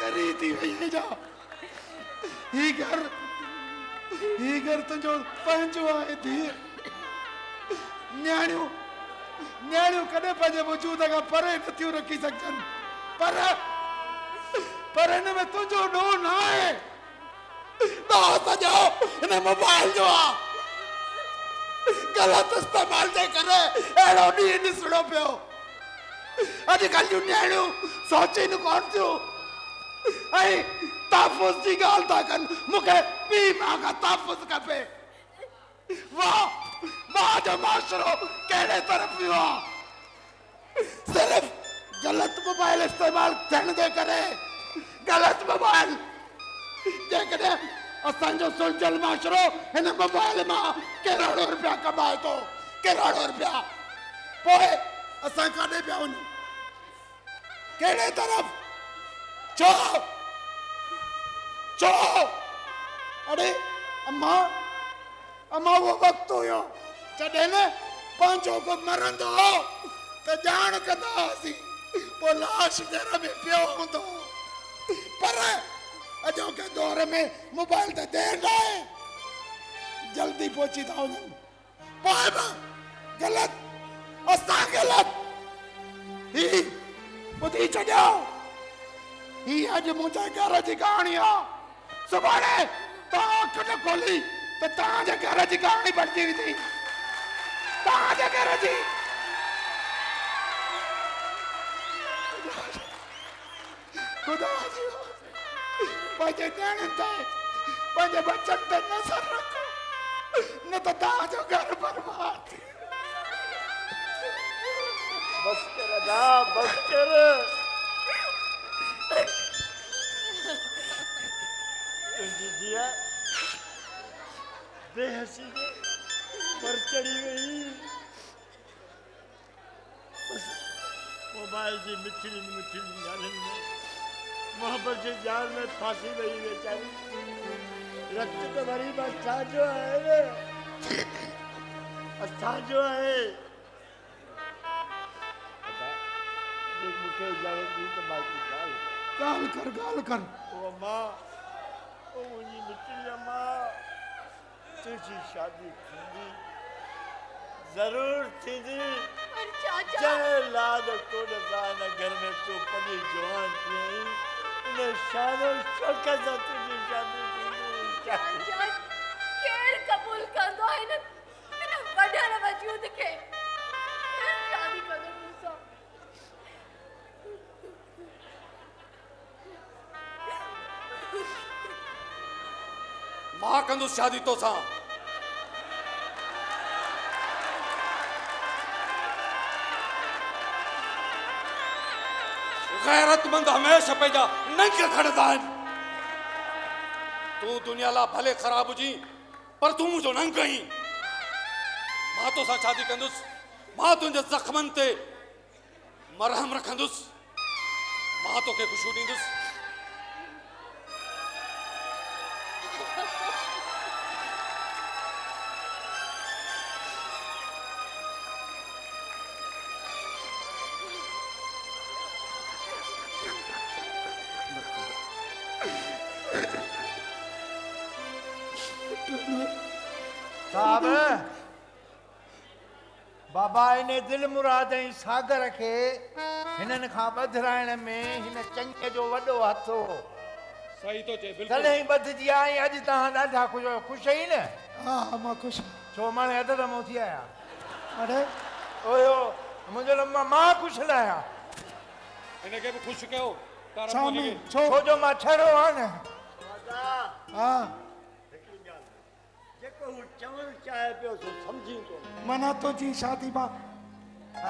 करी थी भई जा ही घर तुझो पंहिंजो आहे धीअ न्याणियूं कॾहिं पंहिंजे वजूद खां परे नथियूं रखी सघजनि पर हिन में तुंहिंजो ॾोह न आहे ॾोह सॼो हिन मोबाइल जो आहे ग़लति इस्तेमाल जे करे अहिड़ो ॾींहुं ॾिसणो पियो अॼुकल्ह जूं न्याणियूं सोचीनि कोन थियूं ऐं तहफ़ुज़ जी ॻाल्हि था कनि मूंखे पीउ मां खां तहफ़ुज़ खपे वाह मां जो माशरो कहिड़े तरफ़ वियो आहे सिर्फ़ ग़लति मोबाइल इस्तेमाल थियण जे करे ग़लति मोबाइल जेकॾहिं असांजो सुलझल माशरो हिन मोबाइल मां करोड़ों रुपया कमाए थो करोड़ों रुपया पोइ असां काॾे पिया वञूं कहिड़े तरफ़ छो अरे अम्मा वो वक्त हुयो जॾहिं न पंहिंजो को मरंदो हो त ॼाण कंदा हुआसीं पोइ लाश घर में पियो हूंदो पर अॼोके दौर में मोबाइल ते देर न आहे जल्दी पहुची था वञनि पोइ बि ग़लति असां ग़लति ही ॿुधी छॾियो ही अॼु मुंहिंजे घर जी कहाणी आहे सुभाणे तव्हां अखि न खोली त तव्हांजे घर जी कहाणी बणिजी वेंदी तव्हांजे घर जी ख़ुदा जी पंहिंजे ॼाणनि ते पंहिंजे बचनि ते नज़र रखो न त तव्हांजो घर बर्बाद थी बस कर अदा बस कर तुझी जिया बेहसी के पर चढ़ी गई बस मोबाइल जी मिठी ॻाल्हियुनि में मोहब्बत जे जाल में फांसी वही बेचारी रक्त तो भरी असांजो आहे असांजो आहे मुझे इजाजत दी तो बाकी गाल कर ओ अम्मा ओ मुझी मिठी अम्मा तुझी शादी थींदी जरूर थींदी पर चाचा लाद को न घर में तो पली जवान थी उन शानो शौकत से तुझी शादी थींदी चाचा केर कबूल कंदो हिन वॾनि वजूद खे शादी कंदो मूंसां मां कंदुसि शादी तोसां गैरतमंद हमेशा पंहिंजा नंग खणंदा आहिनि तूं दुनिया लाइ भले ख़राब हुजी पर तूं मुंहिंजो नंग आहीं मां तोसां शादी कंदुसि मां तुंहिंजे ज़ख़्मनि ते मरहम रखंदुसि मां तोखे ख़ुशियूं ॾींदुसि साहब बाबा इने दिल मुराद ऐं सागर खे हिननि खां ॿधराइण में हिन चंग जो वॾो हथ हो सही तो चए बिल्कुलु तॾहिं ई ॿधजी आया ऐं अॼु तव्हां ॾाढा ख़ुशि आहीं न हा मां ख़ुशि छो माणे अध दमो थी आया अरे ओयो मुंहिंजो मां ख़ुशि न आहियां हिनखे बि ख़ुशि कयो स्वामी छो छो जो मां छड़ो आहे न हा जेको हू चवणु चाहे पियो सो सम्झी तो मना तुंहिंजी शादी मां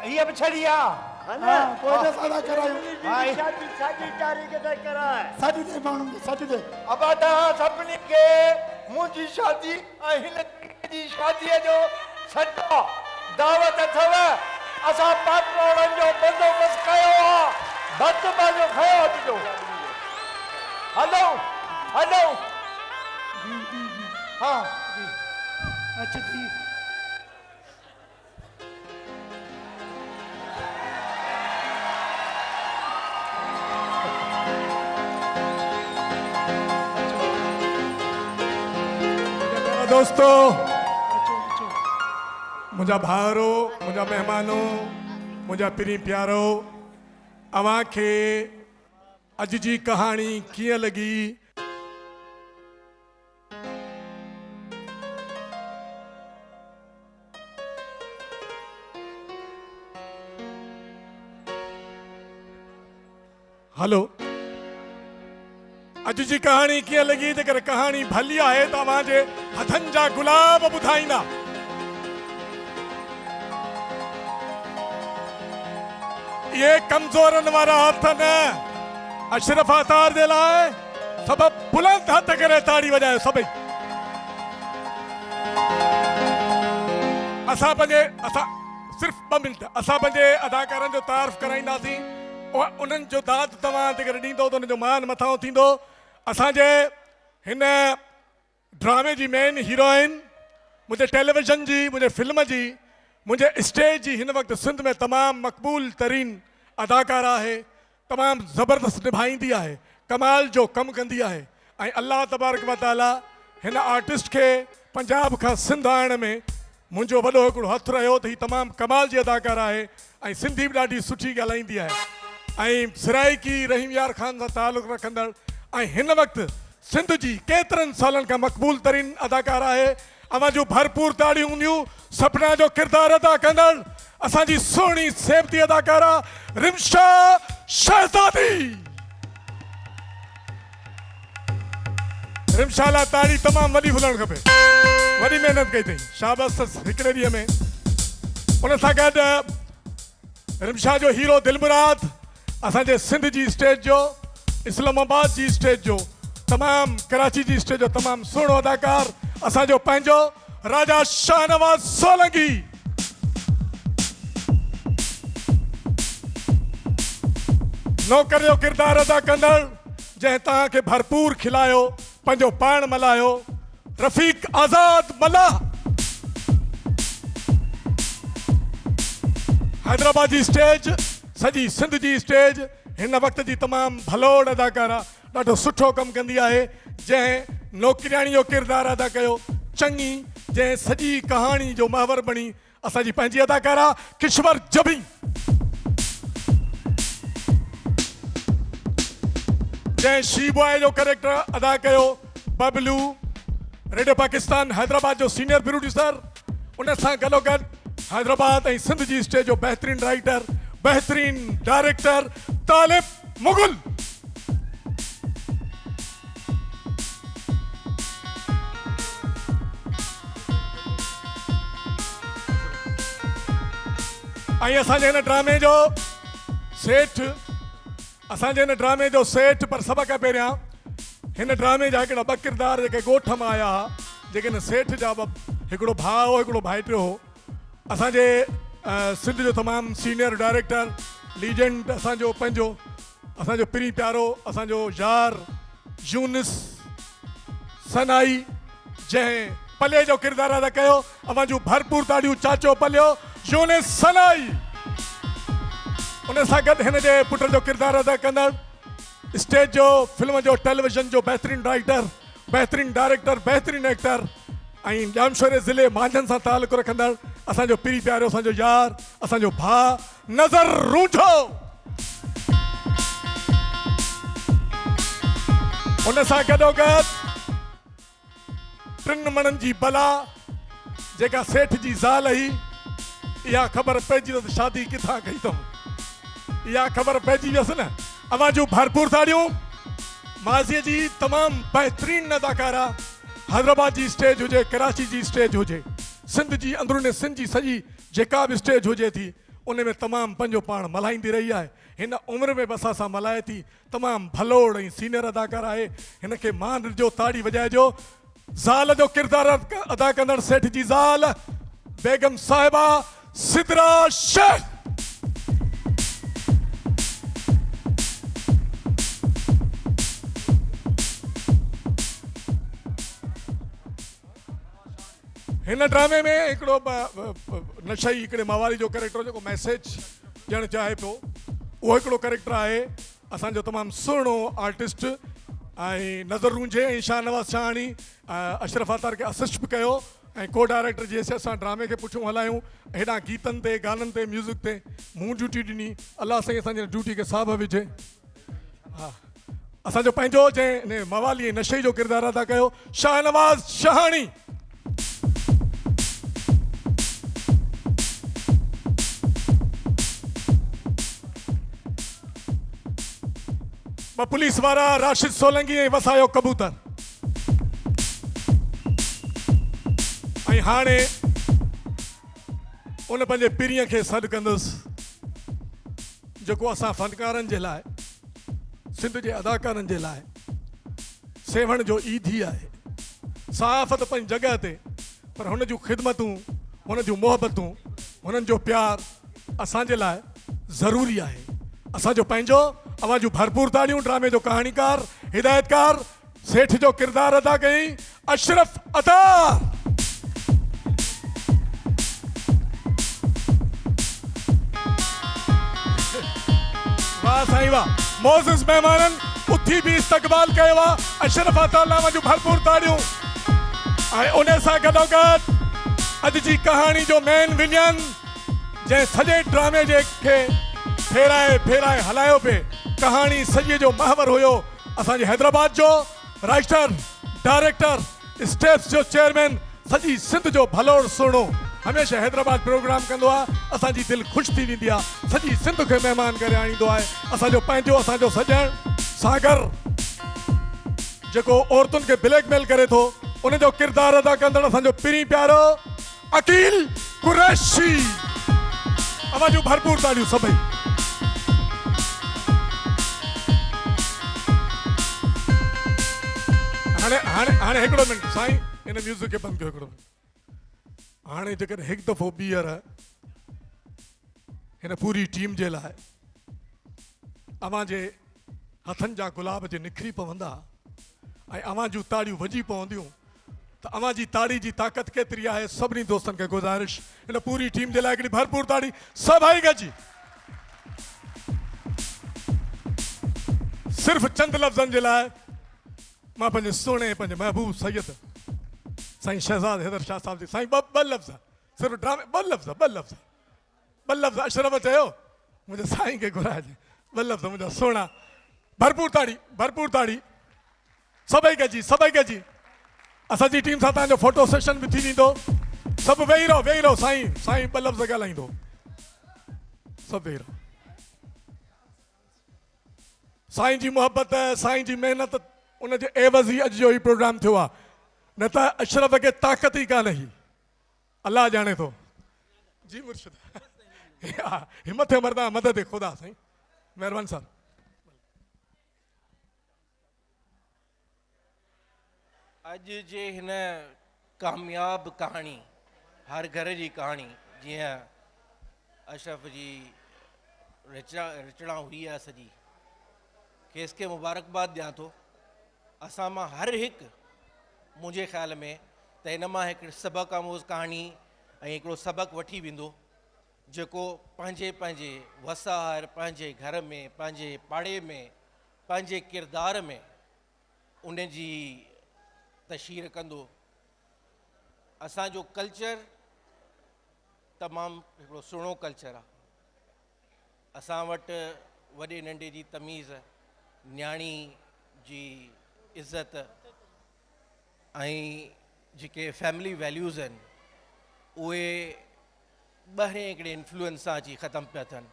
हीअ बि छड़ी आहे हा पोइ त सादा करायूं शादी साॻी तारीख़ ते कराए सॾ दे माण्हुनि खे सॾ दे अबा तव्हां सभिनी खे मुंहिंजी शादी ऐं हिन जी शादीअ जो सॾो दावत अथव असां पाटवारनि जो बंदोबस्तु कयो आहे भत पंहिंजो खयो अचिजो हलो हलो हा अच्छा ठीक दोस्तों, मुझा भारो, मुझा मेहमानो, मुझा पिरी प्यारो, अवां खे अज जी कहानी कीअं लगी? हेलो, अज जी कहानी कीअं लगी? जेकर कहानी भली आहे त तव्हांजे हथनि जा गुलाब ॿुधाईंदा। ये कमज़ोरनि वारा हथ न, अशरफ आतार जे लाइ सब बुलंद हथ करे ताड़ी वॼायो सभई। असां सिर्फ़ 2 मिंट असां पंहिंजे अदाकारनि जो तारीफ़ कराईंदासीं, उन्हनि जो दाद तव्हां जेकर ॾींदो त उनजो मान मथां थींदो। असांजे हिन ड्रामे जी मेन हीरोइन मुंहिंजे टेलीविज़न जी, मुंहिंजे फिल्म जी, मुंहिंजे स्टेज जी हिन वक़्तु सिंध में तमामु मक़बूल तरीन अदाकारा आहे, तमामु ज़बरदस्त निभाईंदी आहे, कमाल जो कमु कंदी आहे। ऐं अल्लाह तबारक व तआला हिन आर्टिस्ट खे पंजाब खां सिंध आणण में मुंहिंजो वॾो हिकिड़ो हथु रहियो त हीअ तमामु कमाल जी अदाकारा आहे ऐं सिंधी बि ॾाढी सुठी ॻाल्हाईंदी आहे ऐं सराइकी रहीम यार ख़ान सां तालुक़ु रखंदड़ ऐं हिन वक़्तु सिंध जी केतिरनि सालनि खां मक़बूल तरीन अदाकार आहे। अवां जूं भरपूर ताड़ियूं हूंदियूं सपना जो किरदारु अदा कंदड़ असांजी सुहिणी सेवती अदाकारा रिमशा शहज़ादी। रिमशा लाइ ताड़ी तमामु वॾी फुलणु खपे, वॾी महिनत कई अथई, शाबाश अथसि हिकिड़े ॾींहं में। उन सां गॾु रिमशा जो हीरो दिलमुराद असांजे सिंध जी स्टेज जो, इस्लामाबाद जी स्टेज जो, तमामु कराची जी स्टेज जो तमामु सुहिणो अदाकार असांजो पंहिंजो राजा शाहनवाज़ सोलंकी। नौकर जो किरदारु अदा कंदड़ जंहिं तव्हांखे भरपूर खिलायो, पंहिंजो पाण मल्हायो, रफ़ीक आज़ाद मल्लाह। हैदराबाद जी स्टेज, सॼी सिंध जी स्टेज हिन वक़्त जी तमामु भलोड़ अदाकारा, ॾाढो सुठो कमु कंदी आहे, जंहिं नौकिरियाणी जो किरदारु अदा कयो, चङी, जंहिं सॼी कहाणी जो महवर बणी असांजी पंहिंजी अदाकारा किश्वर जबी। जंहिं शी बॉय जो कैरेक्टर अदा कयो बबलू, रेडियो पाकिस्तान हैदराबाद जो सीनियर प्रोड्यूसर। उन सां गॾोगॾु हैदराबाद ऐं सिंध जी स्टेज जो बहितरीन राइटर, बहितरीन डायरेक्टर तालिब मुगल। ऐं असांजे हिन ड्रामे जो सेठ, असांजे हिन ड्रामे जो सेठ, पर सभ खां पहिरियां हिन ड्रामे जा हिकिड़ा 2 किरदार जेके ॻोठ मां आया हुआ, जेके हिन सेठ जा हिकिड़ो भाउ हो, हिकिड़ो भाइटियो हो। असांजे सिंध जो तमामु सीनियर डायरेक्टर लीजेंड असांजो पंहिंजो, असांजो पिरी प्यारो, असांजो यार यूनिस सनाई, जंहिं पले जो किरदारु अदा कयो। अवां जूं भरपूर ताड़ियूं चाचो पलियो यूनिस सनाई। उन सां गॾु हिन जे पुट जो किरदारु अदा कंदड़, स्टेज जो, फिल्म जो, टेलीविज़न जो बहितरीन राइटर, बहितरीन डायरेक्टर, बहितरीन एक्टर ऐं जामशोरे ज़िले मांझनि सां तालुक़ु रखंदड़ असांजो पिरी प्यारो, असांजो यार, असांजो भाउ नज़र रूंझो। उन सां गॾोगॾु 3 मणनि जी बला जेका सेठ जी ज़ाल हुई, इहा ख़बर पइजी त शादी किथां कई अथऊं, इहा ख़बर पइजी वियसि न। अवां जूं भरपूर ताड़ियूं माज़ीअ जी तमामु बहितरीन अदाकारा, हैदराबाद जी स्टेज हुजे, कराची जी स्टेज हुजे, सिंध जी, अंदरूनी सिंध जी सॼी जेका बि स्टेज हुजे थी, उन में तमामु पंहिंजो पाण मल्हाईंदी रही आहे। हिन उमिरि में बि असां सां मल्हाए थी, तमामु भलोड़ ऐं सीनियर अदाकार आहे। हिन खे मान ॾिजो, ताड़ी वॼाइजो। ज़ाल जो किरदारु अदा कंदड़ सेठ जी ज़ाल बेगम साहिबा सिदरा शेख। हिन ड्रामे में हिकिड़ो नशई हिकिड़े मवारी जो कैरेक्टर जेको मैसेज ॾियणु चाहे पियो, उहो हिकिड़ो कैरेक्टर आहे। असांजो तमामु सुहिणो आर्टिस्ट ऐं नज़र रूंझे ऐं शाहनवाज़ शाहानी अशरफ अतार खे असिस्ट बि कयो ऐं को डायरेक्टर जेसि असां ड्रामे खे पुठियों हलायूं हेॾां गीतनि ते गाननि ते म्यूज़िक ते मूं ड्यूटी ॾिनी अलाह साईं असांजे ड्यूटी खे साहब विझे हा असांजो पंहिंजो जंहिं मवाली नशे जो किरदारु अदा कयो शाहनवाज़ शाहानी ॿ पुलिस वारा राशिद सोलंगी ऐं वसायो कबूतर ऐं हाणे उन पंहिंजे पीरीअ खे सॾु कंदुसि जेको असां फ़नकारनि जे लाइ सिंध जे अदाकारनि जे लाइ सेवण जो ईदी आहे सहाफ़त पंहिंजी जॻह ते पर हुन जूं ख़िदमतूं हुन जूं मोहबतूं हुननि जो प्यार असांजे लाइ ज़रूरी आहे असांजो पंहिंजो अवां जूं भरपूर ताड़ियूं ड्रामे जो कहाणीकार हिदायतकार सेठ जो किरदारु अदा कयईं अशरफ अतार वाह साईं वाह मोज़िज़ महिमाननि उथी बि इस्तक़बाल कयो आहे अशरफ अतार लाइ जूं भरपूर ताड़ियूं ऐं उन सां गॾोगॾु अॼु जी कहाणी जो मेन विलियन जंहिं सॼे ड्रामे जे खे फेराए हलायो पिए कहाणी सॼे जो महवर हुयो असांजे हैदराबाद जो राइटर डायरेक्टर स्टेप्स जो चेयरमैन सॼी सिंध जो भलोड़ सुहिणो हमेशह हैदराबाद प्रोग्राम कंदो आहे असांजी दिलि ख़ुशि थी वेंदी आहे सॼी सिंध खे महिमान करे आणींदो आहे असांजो पंहिंजो असांजो सॼण सागर जेको औरतुनि खे ब्लैकमेल करे थो उनजो किरदारु अदा कंदड़ असांजो पहिरीं प्यारो अकील कुरैशी अवां जूं भरपूर ताड़ियूं सभई हाणे हिकिड़ो मिनट साईं इन म्यूज़िक खे बंदि कयो हिकिड़ो मिनट हाणे जेकॾहिं हिकु दफ़ो ॿीहर हिन पूरी टीम जे लाइ अवां जे हथनि जा गुलाब जे निखरी पवंदा ऐं अवां जूं ताड़ियूं वॼी पवंदियूं त अवां जी ताड़ी जी ताक़त केतिरी आहे सभिनी दोस्तनि खे गुज़ारिश हिन पूरी टीम जे लाइ हिकिड़ी भरपूर ताड़ी सभई गॾिजी सिर्फ़ु चंद लफ़्ज़नि जे लाइ मां पंहिंजे सुहिणे पंहिंजे महबूब सैयद साईं शहज़ाद हैदर शाह साहिब जी साईं ॿ लफ़्ज़ सिर्फ़ु ड्रामे ॿ लफ़्ज़ अशरफ चयो मुंहिंजे साईं खे घुराइजे ॿ लफ़्ज़ मुंहिंजा सुहिणा भरपूर ताड़ी सभई गॾिजी असांजी टीम सां तव्हांजो फोटो सेशन बि थी वेंदो सभु वेही रहो साईं ॿ लफ़्ज़ ॻाल्हाईंदो सभु वेही रहो साईं जी मोहबत साईं जी महिनत उनजे एवज़ ई अॼु जो ही प्रोग्राम थियो आहे न त अशरफ खे ताक़त ई कान्हे अलाह ॼाणे थो जी मुर्शिद हिमत मरदा मदद ख़ुदा साईं महिरबानी साहब अॼु जे हिन कामयाब कहाणी हर घर जी कहाणी जीअं अशरफ जी रचना हुई आहे सॼी खेसि खे मुबारकबाद ॾियां थो असां मां हर हिकु मुंहिंजे ख़्याल में त हिन मां हिकिड़ी सबक़ आमोज़ कहाणी ऐं हिकिड़ो सबक़ु वठी वेंदो जेको पंहिंजे वसार पंहिंजे घर में पंहिंजे पाड़े में पंहिंजे किरदार में उन जी तशहीर कंदो असांजो कल्चर तमामु हिकिड़ो सुहिणो कल्चर आहे असां वटि वॾे नंढे जी तमीज़ न्याणी जी इज़त ऐं जेके फैमिली वैल्यूज़ आहिनि उहे ॿाहिरें हिकिड़े इन्फ्लुएंस सां अची ख़तमु पिया थियनि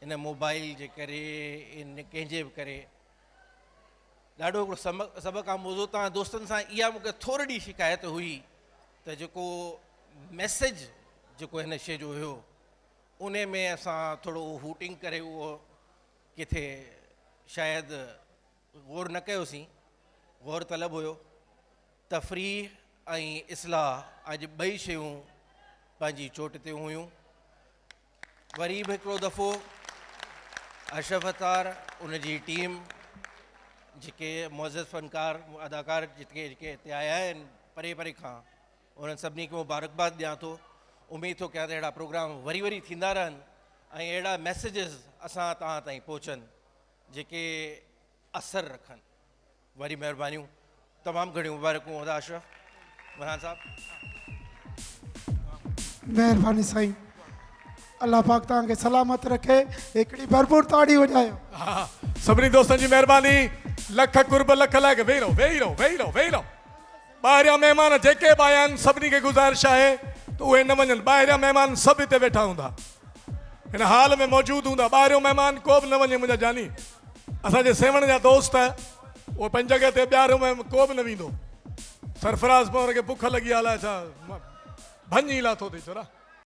इन मोबाइल जे करे इन कंहिंजे बि करे ॾाढो हिकिड़ो सबक़ आमोज़ो तव्हां दोस्तनि सां इहा मूंखे थोरी शिकायत हुई त जेको मैसेज जेको हिन शइ जो हुयो उन में असां थोरो हूटिंग करे उहो किथे शायदि गौर न कयोसीं गौर तलब हुयो तफ़रीह ऐं इस्लाह अॼु ॿई शयूं पंहिंजी चोट ते हुयूं वरी बि हिकिड़ो दफ़ो अशरफ अतार उन जी टीम जेके मुअज़्ज़ज़ फ़नकार अदाकार जेके हिते आया आहिनि परे परे खां उन्हनि सभिनी खे मुबारकबाद ॾियां थो उमेदु थो कयां त अहिड़ा प्रोग्राम वरी थींदा रहनि ऐं अहिड़ा मैसेजिस असां तव्हां ताईं पहुचनि जेके असरु रखनि वरी महिरबानियूं तमामु घणियूं मुबारकूं हुदा अशरफ मरहान साहब। महिरबानी साईं, अल्लाह पाक तव्हांखे सलामत रखे। हिकिड़ी भरपूर ताड़ी वॼायो। हा सभिनी दोस्तनि जी महिरबानी, लख कुर्ब लख लाइ वेही रहो वेही रहो वेही रहो वेही रहो। ॿाहिरियां महिमान जेके बि आया आहिनि सभिनी खे गुज़ारिश आहे त उहे न वञनि। ॿाहिरियां महिमान सभु हिते वेठा हूंदा, हिन हाल में मौजूदु हूंदा। ॿाहिरियों महिमान को बि न वञे। मुंहिंजा जानी असांजे सेवण जा दोस्त उहे पंहिंजी जॻह ते, ॿाहिरियों में को बि न वेंदो। सरफराज़ पवर खे बुख लॻी आहे, अलाए छा भञी लाथो अथई छोरा।